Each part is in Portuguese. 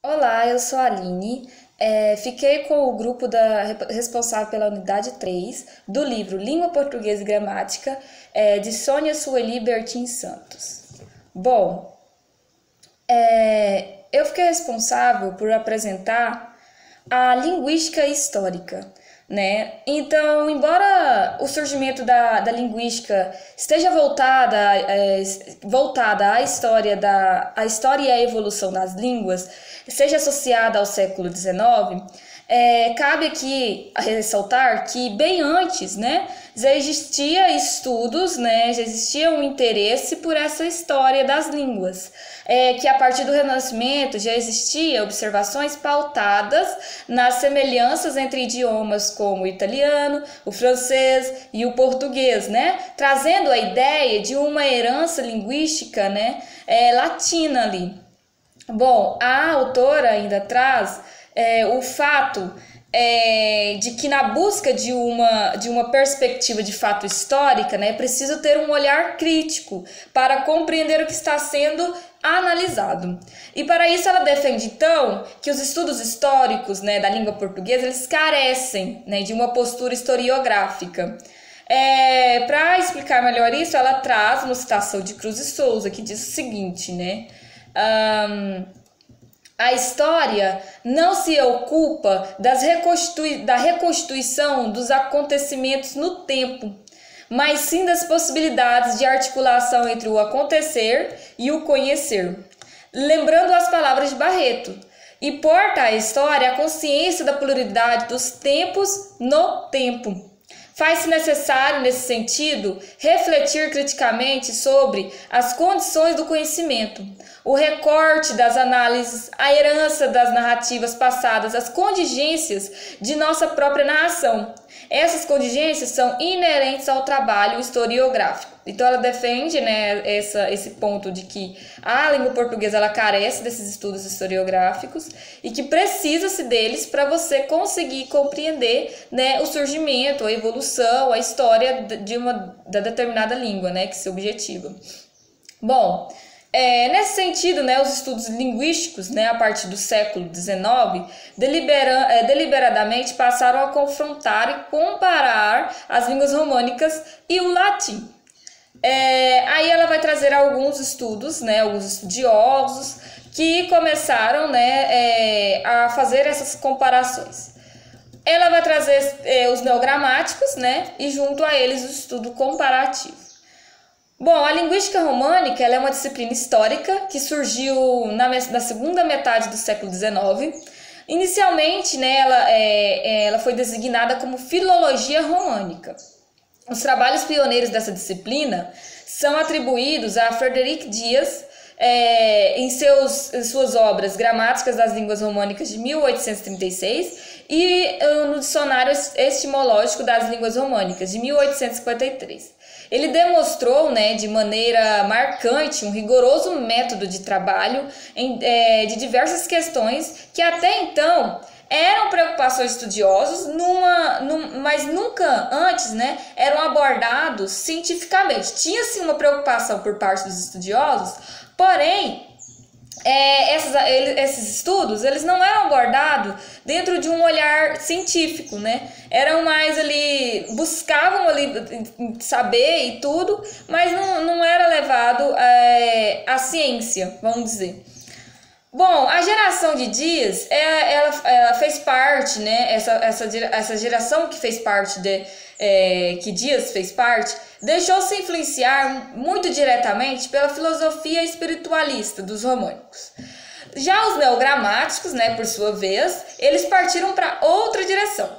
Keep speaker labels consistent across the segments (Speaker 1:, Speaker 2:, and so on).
Speaker 1: Olá, eu sou a Aline. Fiquei com o grupo responsável pela unidade 3 do livro Língua Portuguesa e Gramática, de Sônia Sueli Bertin Santos. Bom, eu fiquei responsável por apresentar a linguística histórica, né? Então, embora o surgimento da linguística esteja voltada à história à história e à evolução das línguas, seja associada ao século XIX, cabe aqui ressaltar que bem antes, né, já existia estudos, né, já existia um interesse por essa história das línguas, que a partir do Renascimento já existia observações pautadas nas semelhanças entre idiomas como o italiano, o francês e o português, né, trazendo a ideia de uma herança linguística, né, latina ali. Bom, a autora ainda traz o fato de que na busca de uma perspectiva de fato histórica, né, é preciso ter um olhar crítico para compreender o que está sendo analisado. E para isso ela defende, então, que os estudos históricos, né, da língua portuguesa, eles carecem, né, de uma postura historiográfica. Para explicar melhor isso, ela traz uma citação de Cruz e Souza, que diz o seguinte, né? A história não se ocupa da reconstituição dos acontecimentos no tempo, mas sim das possibilidades de articulação entre o acontecer e o conhecer. Lembrando as palavras de Barreto, importa à história a consciência da pluralidade dos tempos no tempo. Faz-se necessário, nesse sentido, refletir criticamente sobre as condições do conhecimento, o recorte das análises, a herança das narrativas passadas, as contingências de nossa própria narração. Essas contingências são inerentes ao trabalho historiográfico. Então ela defende, né, esse ponto de que a língua portuguesa ela carece desses estudos historiográficos e que precisa-se deles para você conseguir compreender, né, o surgimento, a evolução, a história da determinada língua, né, que se objetiva. Bom, nesse sentido, né, os estudos linguísticos, né, a partir do século XIX, deliberadamente passaram a confrontar e comparar as línguas românicas e o latim. Aí ela vai trazer alguns estudos, né, alguns estudiosos que começaram, né, a fazer essas comparações. Ela vai trazer os neogramáticos, né, e junto a eles o estudo comparativo. Bom, a linguística românica ela é uma disciplina histórica que surgiu na segunda metade do século XIX. Inicialmente, né, ela foi designada como filologia românica. Os trabalhos pioneiros dessa disciplina são atribuídos a Frederic Dias em suas obras Gramáticas das Línguas Românicas de 1836 e no Dicionário Etimológico das Línguas Românicas de 1853. Ele demonstrou, né, de maneira marcante um rigoroso método de trabalho de diversas questões que até então eram preocupações de estudiosos, mas nunca antes, né, eram abordados cientificamente. Tinha-se uma preocupação por parte dos estudiosos, porém, esses estudos eles não eram abordados dentro de um olhar científico, né? Eram mais ali, buscavam ali saber e tudo, mas não era levado à ciência, vamos dizer. Bom, a geração de Dias, ela fez parte, né? Essa geração que fez parte que Dias fez parte, deixou-se influenciar muito diretamente pela filosofia espiritualista dos românicos. Já os neogramáticos, né, por sua vez, eles partiram para outra direção.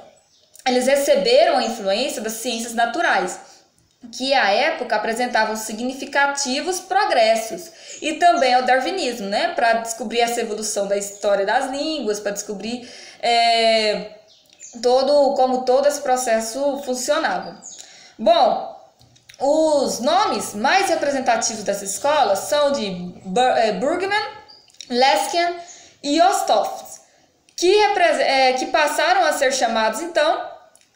Speaker 1: Eles receberam a influência das ciências naturais, que à época apresentavam significativos progressos, e também ao darwinismo, né, para descobrir essa evolução da história das línguas, para descobrir como todo esse processo funcionava. Bom, os nomes mais representativos dessa escola são de Burgman, Leskian e Osthoff, que passaram a ser chamados, então,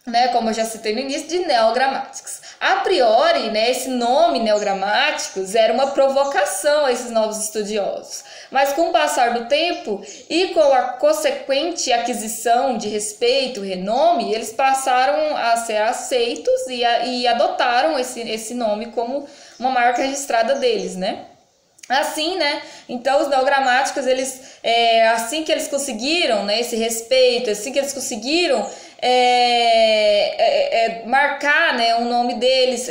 Speaker 1: né, como eu já citei no início, de neogramáticos. A priori, né, esse nome neogramáticos era uma provocação a esses novos estudiosos, mas com o passar do tempo e com a consequente aquisição de respeito e renome, eles passaram a ser aceitos e adotaram esse nome como uma marca registrada deles, né? Assim, né, então os neogramáticos, eles, assim que eles conseguiram, né, esse respeito, assim que eles conseguiram marcar, né, o nome deles,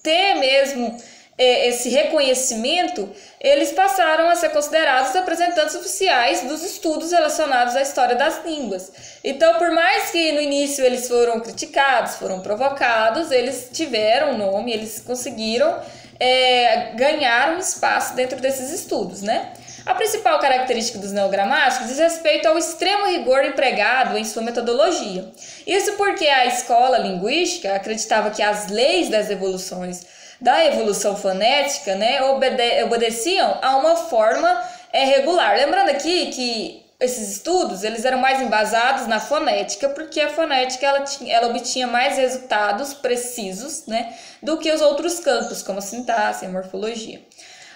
Speaker 1: ter mesmo esse reconhecimento, eles passaram a ser considerados representantes oficiais dos estudos relacionados à história das línguas. Então, por mais que no início eles foram criticados, foram provocados, eles tiveram nome, eles conseguiram ganhar um espaço dentro desses estudos, né? A principal característica dos neogramáticos diz respeito ao extremo rigor empregado em sua metodologia. Isso porque a escola linguística acreditava que as leis das evoluções, da evolução fonética, né, obedeciam a uma forma regular. Lembrando aqui que esses estudos, eles eram mais embasados na fonética, porque a fonética ela obtinha mais resultados precisos, né, do que os outros campos, como a sintaxe e a morfologia.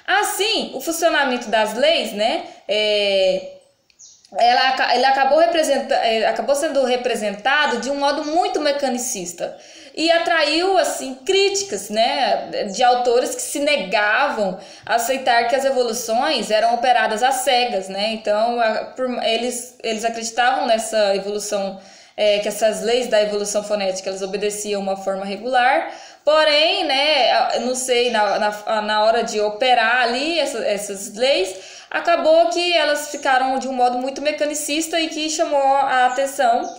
Speaker 1: Assim, o funcionamento das leis, né, ele acabou sendo representado de um modo muito mecanicista e atraiu assim críticas, né, de autores que se negavam a aceitar que as evoluções eram operadas às cegas, né? Então eles acreditavam nessa evolução, que essas leis da evolução fonética elas obedeciam uma forma regular. Porém, né, não sei, na hora de operar ali essas leis, acabou que elas ficaram de um modo muito mecanicista e que chamou a atenção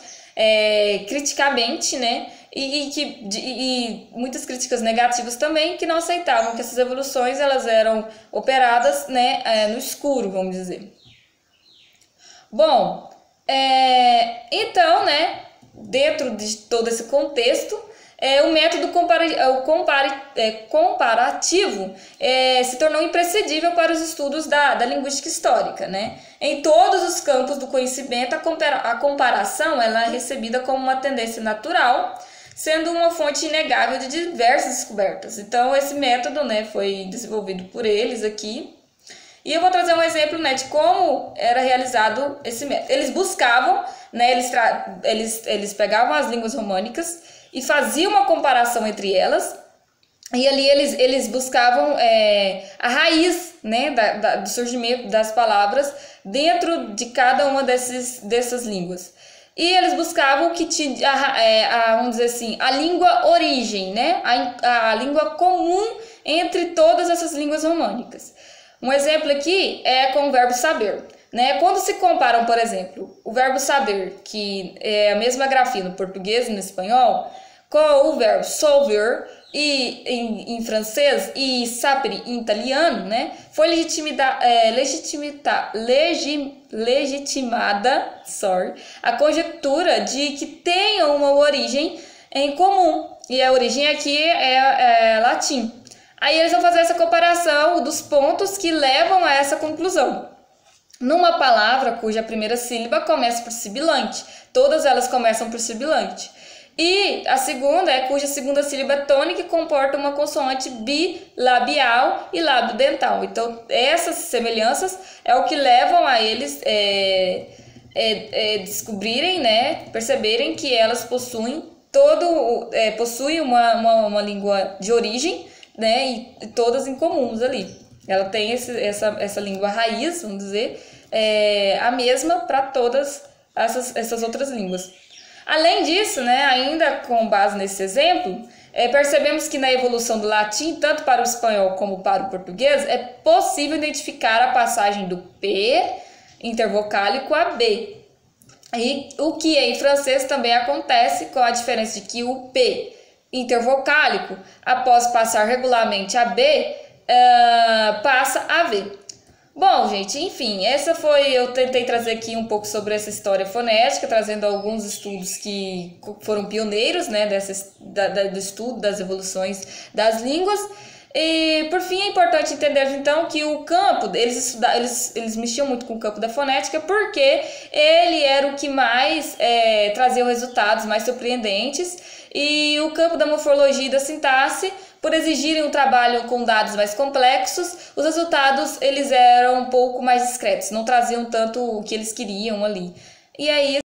Speaker 1: criticamente, né, e muitas críticas negativas também, que não aceitavam que essas evoluções elas eram operadas, né, no escuro, vamos dizer. Bom, então, né, dentro de todo esse contexto, o método comparativo se tornou imprescindível para os estudos da linguística histórica, né? Em todos os campos do conhecimento, a comparação ela é recebida como uma tendência natural, sendo uma fonte inegável de diversas descobertas. Então, esse método, né, foi desenvolvido por eles aqui. E eu vou trazer um exemplo, né, de como era realizado esse método. Eles buscavam, né, eles pegavam as línguas românicas e faziam uma comparação entre elas, e ali eles buscavam a raiz, né, do surgimento das palavras dentro de cada uma dessas línguas. E eles buscavam que vamos dizer assim, a língua origem, né, a língua comum entre todas essas línguas românicas. Um exemplo aqui é com o verbo saber. Né? Quando se comparam, por exemplo, o verbo saber, que é a mesma grafia no português e no espanhol, com o verbo solver em francês e sapere em italiano, né? Foi legitimada a conjectura de que tenham uma origem em comum, e a origem aqui é latim. Aí eles vão fazer essa comparação dos pontos que levam a essa conclusão. Numa palavra cuja primeira sílaba começa por sibilante, todas elas começam por sibilante. E a segunda cuja segunda sílaba é tônica e comporta uma consoante bilabial e lábio dental. Então, essas semelhanças é o que levam a eles descobrirem, né, perceberem que elas possuem uma língua de origem, né, e todas incomuns ali. Ela tem essa língua raiz, vamos dizer, a mesma para todas essas outras línguas. Além disso, né, ainda com base nesse exemplo, percebemos que na evolução do latim, tanto para o espanhol como para o português, é possível identificar a passagem do P intervocálico a B. E o que em francês também acontece, com a diferença de que o P intervocálico, após passar regularmente a B, passa a V. Bom, gente, enfim, eu tentei trazer aqui um pouco sobre essa história fonética, trazendo alguns estudos que foram pioneiros, né, do estudo das evoluções das línguas. E, por fim, é importante entender, então, que o campo, eles mexiam muito com o campo da fonética porque ele era o que mais trazia resultados mais surpreendentes, e o campo da morfologia e da sintaxe, por exigirem um trabalho com dados mais complexos, os resultados eles eram um pouco mais discretos, não traziam tanto o que eles queriam ali. E aí